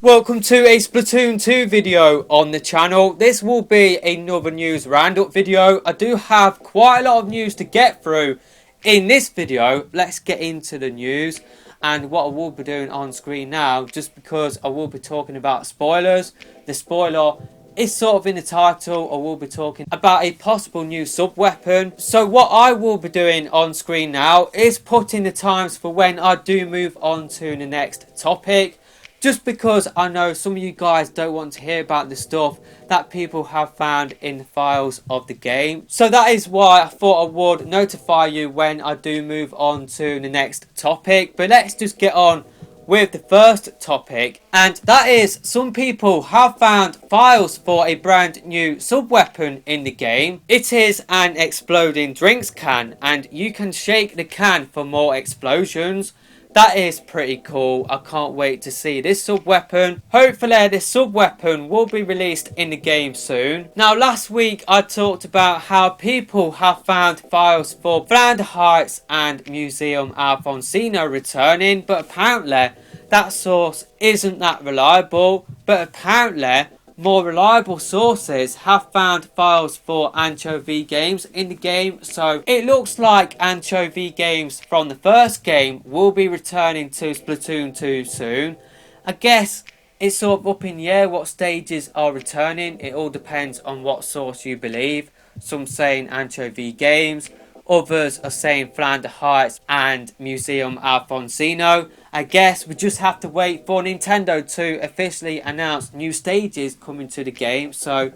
Welcome to a Splatoon 2 video on the channel. This will be another news roundup video. I do have quite a lot of news to get through in this video. Let's get into the news and what I will be doing on screen now, just because I will be talking about spoilers. The spoiler is sort of in the title. I will be talking about a possible new sub-weapon. So what I will be doing on screen now is putting the times for when I do move on to the next topic. Just because I know some of you guys don't want to hear about the stuff that people have found in the files of the game. So that is why I thought I would notify you when I do move on to the next topic. But let's just get on with the first topic. And that is, some people have found files for a brand new sub-weapon in the game. It is an exploding drinks can, and you can shake the can for more explosions. That is pretty cool. I can't wait to see this sub-weapon. Hopefully this sub-weapon will be released in the game soon. Now last week I talked about how people have found files for Flounder Heights and Museum Alfonsino returning, but apparently that source isn't that reliable. But apparently more reliable sources have found files for Anchovy games in the game, so it looks like Anchovy games from the first game will be returning to Splatoon 2 soon. I guess it's sort of up in the air what stages are returning. It all depends on what source you believe. Some saying Anchovy games, others are saying Flounder Heights and Museum Alfonsino. I guess we just have to wait for Nintendo to officially announce new stages coming to the game. So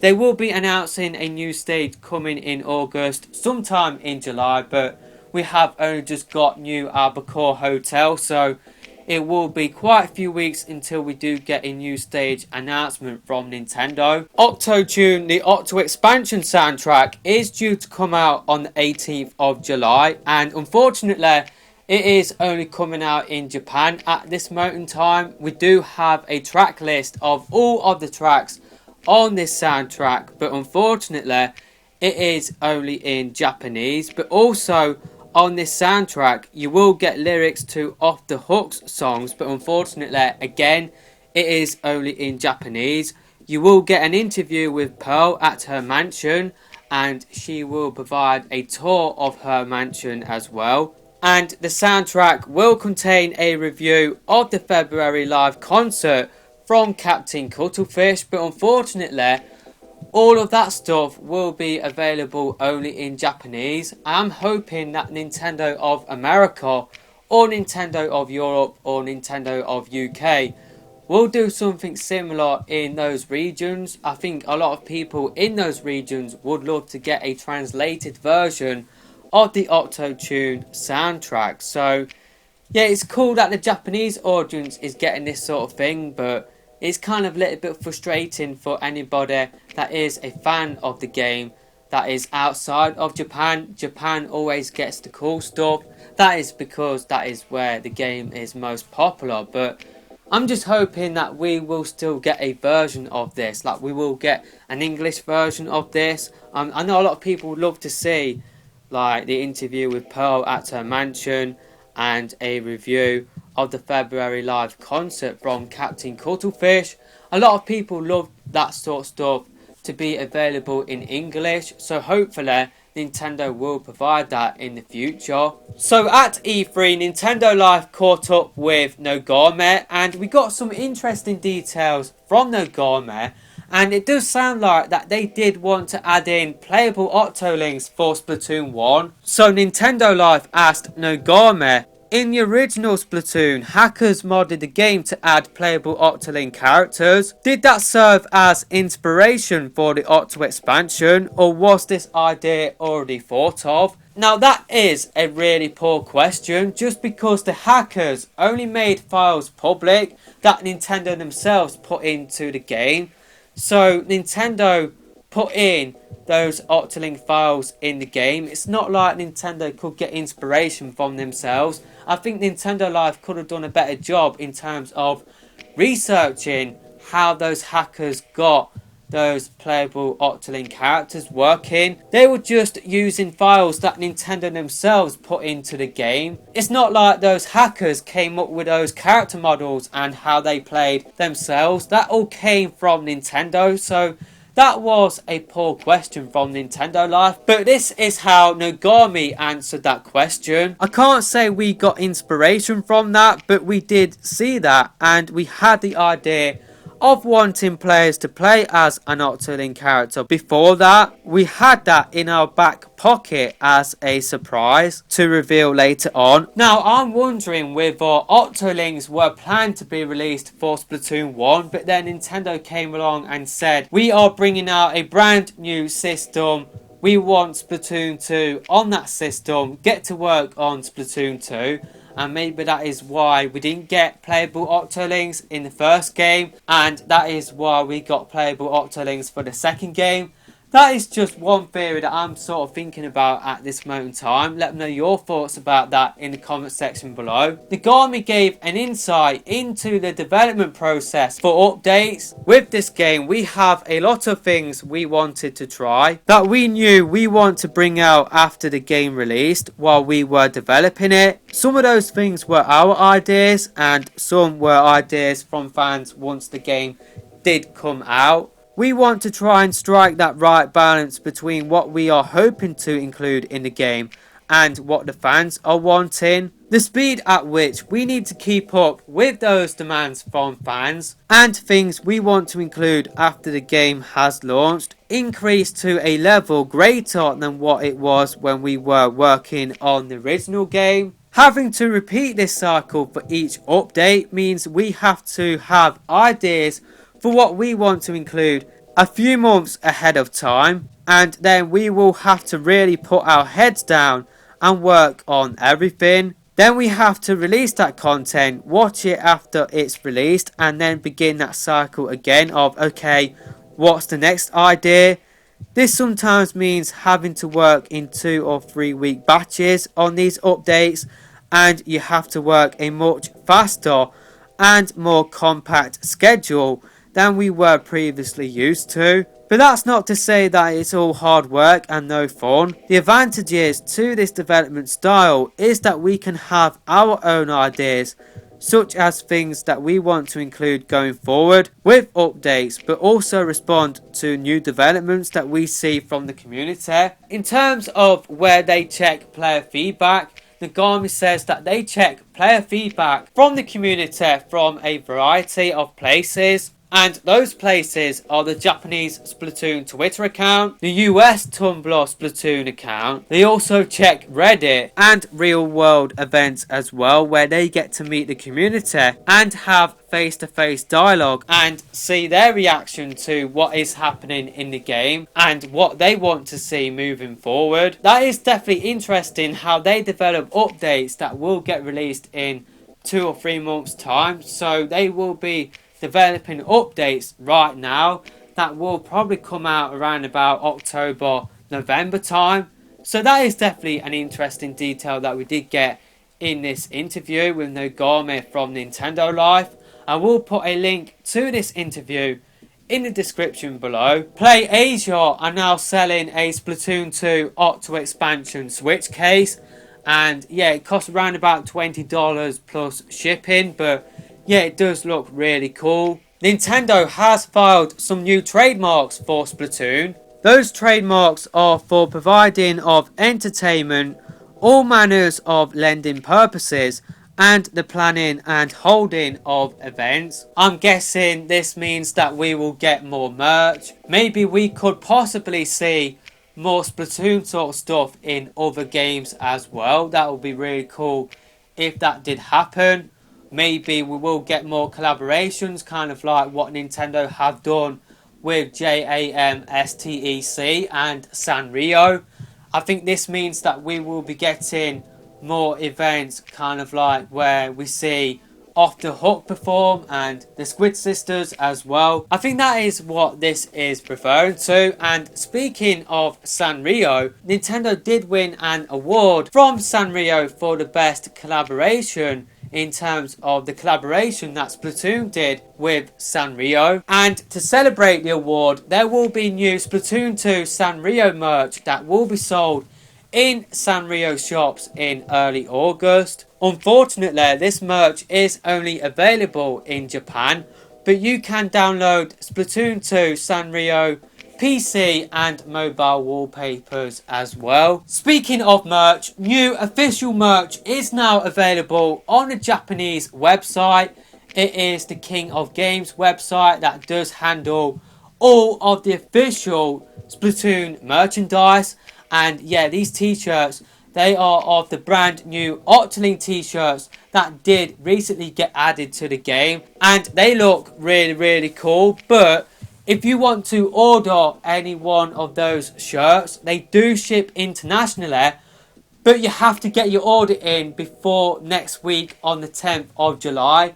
they will be announcing a new stage coming in August, sometime in July, but we have only just got New Albacore Hotel, so it will be quite a few weeks until we do get a new stage announcement from Nintendo. Octo Tune, the Octo Expansion soundtrack, is due to come out on the 18th of July, and unfortunately it is only coming out in Japan at this moment in time. We do have a track list of all of the tracks on this soundtrack, but unfortunately it is only in Japanese. But also on this soundtrack you will get lyrics to Off the Hook's songs, but unfortunately again it is only in Japanese. You will get an interview with Pearl at her mansion, and she will provide a tour of her mansion as well. And the soundtrack will contain a review of the February live concert from Captain Cuttlefish, but unfortunately all of that stuff will be available only in Japanese. I'm hoping that Nintendo of America or Nintendo of Europe or Nintendo of UK will do something similar in those regions. I think a lot of people in those regions would love to get a translated version of the Octo Tune soundtrack. So yeah, it's cool that the Japanese audience is getting this sort of thing, but it's kind of a little bit frustrating for anybody that is a fan of the game that is outside of Japan. Japan always gets the cool stuff. That is because that is where the game is most popular. But I'm just hoping that we will still get a version of this. Like, we will get an English version of this. I know a lot of people would love to see like the interview with Pearl at her mansion and a review of the February live concert from Captain Cuttlefish. A lot of people love that sort of stuff to be available in English, so hopefully Nintendo will provide that in the future. So at E3, Nintendo Life caught up with Nogame, and we got some interesting details from Nogame. And it does sound like that they did want to add in playable Octolinks for Splatoon 1. So Nintendo Life asked Nogame, in the original Splatoon, hackers modded the game to add playable Octolink characters. Did that serve as inspiration for the Octo Expansion, or was this idea already thought of? Now that is a really poor question, just because the hackers only made files public that Nintendo themselves put into the game. So Nintendo put in those Octolink files in the game. It's not like Nintendo could get inspiration from themselves. I think Nintendo Life could have done a better job in terms of researching how those hackers got those playable Octoling characters working. They were just using files that Nintendo themselves put into the game. It's not like those hackers came up with those character models and how they played themselves. That all came from Nintendo, so that was a poor question from Nintendo Life, but this is how Nogami answered that question. I can't say we got inspiration from that, but we did see that, and we had the idea of wanting players to play as an Octoling character. Before that, we had that in our back pocket as a surprise to reveal later on. Now, I'm wondering whether Octolings were planned to be released for Splatoon 1, but then Nintendo came along and said, we are bringing out a brand new system. We want Splatoon 2 on that system. Get to work on Splatoon 2. And maybe that is why we didn't get playable Octolings in the first game, and that is why we got playable Octolings for the second game. That is just one theory that I'm sort of thinking about at this moment in time. Let me know your thoughts about that in the comment section below. Nogami gave an insight into the development process for updates. With this game, we have a lot of things we wanted to try that we knew we want to bring out after the game released while we were developing it. Some of those things were our ideas, and some were ideas from fans once the game did come out. We want to try and strike that right balance between what we are hoping to include in the game and what the fans are wanting. The speed at which we need to keep up with those demands from fans and things we want to include after the game has launched increase to a level greater than what it was when we were working on the original game. Having to repeat this cycle for each update means we have to have ideas for what we want to include a few months ahead of time, and then we will have to really put our heads down and work on everything. Then we have to release that content, watch it after it's released, and then begin that cycle again of, okay, what's the next idea? This sometimes means having to work in 2 or 3 week batches on these updates, and you have to work a much faster and more compact schedule than we were previously used to. But that's not to say that it's all hard work and no fun. The advantages to this development style is that we can have our own ideas, such as things that we want to include going forward with updates, but also respond to new developments that we see from the community. In terms of where they check player feedback, Nogami says that they check player feedback from the community from a variety of places. And those places are the Japanese Splatoon Twitter account, the US Tumblr Splatoon account. They also check Reddit and real world events as well, where they get to meet the community and have face-to-face dialogue and see their reaction to what is happening in the game and what they want to see moving forward. That is definitely interesting how they develop updates that will get released in 2 or 3 months time. So they will be developing updates right now that will probably come out around about October, November time. So that is definitely an interesting detail that we did get in this interview with Nogami from Nintendo Life. I will put a link to this interview in the description below. Play Asia are now selling a Splatoon 2 Octo Expansion Switch case, and yeah, it costs around about $20 plus shipping, but yeah, it does look really cool. Nintendo has filed some new trademarks for Splatoon. Those trademarks are for providing of entertainment, all manners of lending purposes, and the planning and holding of events. I'm guessing this means that we will get more merch. Maybe we could possibly see more Splatoon sort of stuff in other games as well. That would be really cool if that did happen. Maybe we will get more collaborations, kind of like what Nintendo have done with JAMSTEC and Sanrio. I think this means that we will be getting more events, kind of like where we see Off the Hook perform and the Squid Sisters as well. I think that is what this is referring to. And speaking of Sanrio, Nintendo did win an award from Sanrio for the best collaboration in terms of the collaboration that Splatoon did with Sanrio. And to celebrate the award, there will be new Splatoon 2 Sanrio merch that will be sold in Sanrio shops in early August. Unfortunately, this merch is only available in Japan, but you can download Splatoon 2 Sanrio PC and mobile wallpapers as well. Speaking of merch, new official merch is now available on the Japanese website. It is the King of Games website that does handle all of the official Splatoon merchandise. And yeah, these t-shirts, they are of the brand new Octoling t-shirts that did recently get added to the game, and they look really cool. But if you want to order any one of those shirts, they do ship internationally, but you have to get your order in before next week on the 10th of July.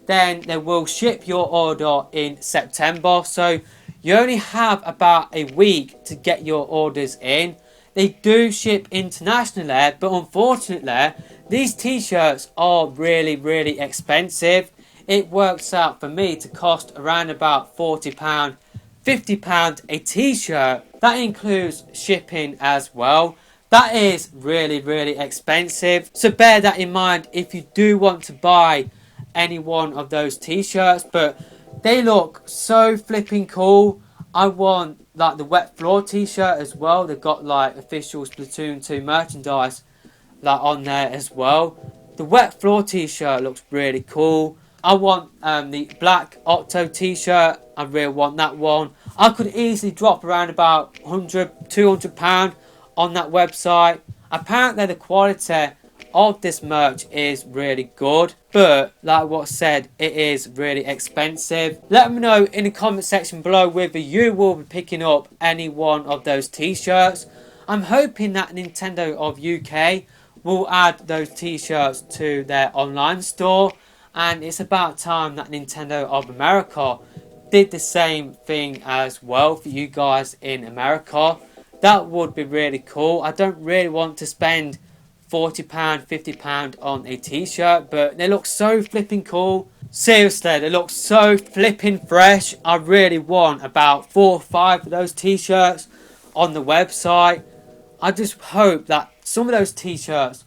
Then they will ship your order in September. So you only have about a week to get your orders in. They do ship internationally, but unfortunately, these t-shirts are really expensive. It works out for me to cost around about £40, £50 a t-shirt. That includes shipping as well. That is really expensive. So bear that in mind if you do want to buy any one of those t-shirts. But they look so flipping cool. I want like the wet floor t-shirt as well. They've got like official Splatoon 2 merchandise like on there as well. The wet floor t-shirt looks really cool. I want the black Octo t-shirt. I really want that one. I could easily drop around about £100-200 on that website. Apparently the quality of this merch is really good, but like what I said, it is really expensive. Let me know in the comment section below whether you will be picking up any one of those t-shirts. I'm hoping that Nintendo of UK will add those t-shirts to their online store, and it's about time that Nintendo of America did the same thing as well for you guys in America. That would be really cool. I don't really want to spend £40, £50 on a t-shirt, but they look so flipping cool. Seriously, they look so flipping fresh. I really want about 4 or 5 of those t-shirts on the website. I just hope that some of those t-shirts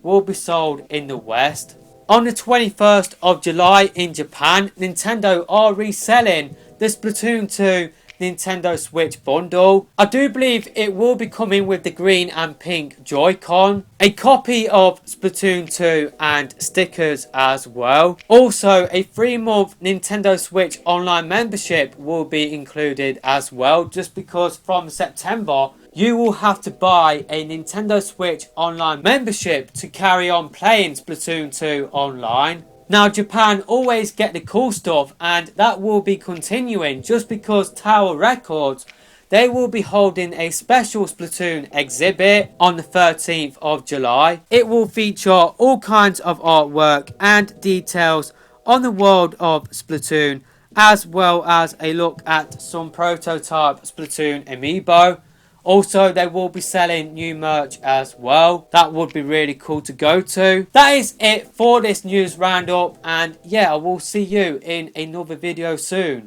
will be sold in the West. On the 21st of July in Japan, Nintendo are reselling the Splatoon 2 Nintendo Switch bundle. I do believe it will be coming with the green and pink Joy-Con, a copy of Splatoon 2 and stickers as well. Also, a 3-month Nintendo Switch online membership will be included as well, just because from September you will have to buy a Nintendo Switch online membership to carry on playing Splatoon 2 online. Now, Japan always get the cool stuff, and that will be continuing just because Tower Records, they will be holding a special Splatoon exhibit on the 13th of July. It will feature all kinds of artwork and details on the world of Splatoon, as well as a look at some prototype Splatoon amiibo. Also, they will be selling new merch as well. That would be really cool to go to. That is it for this news roundup, and yeah, I will see you in another video soon.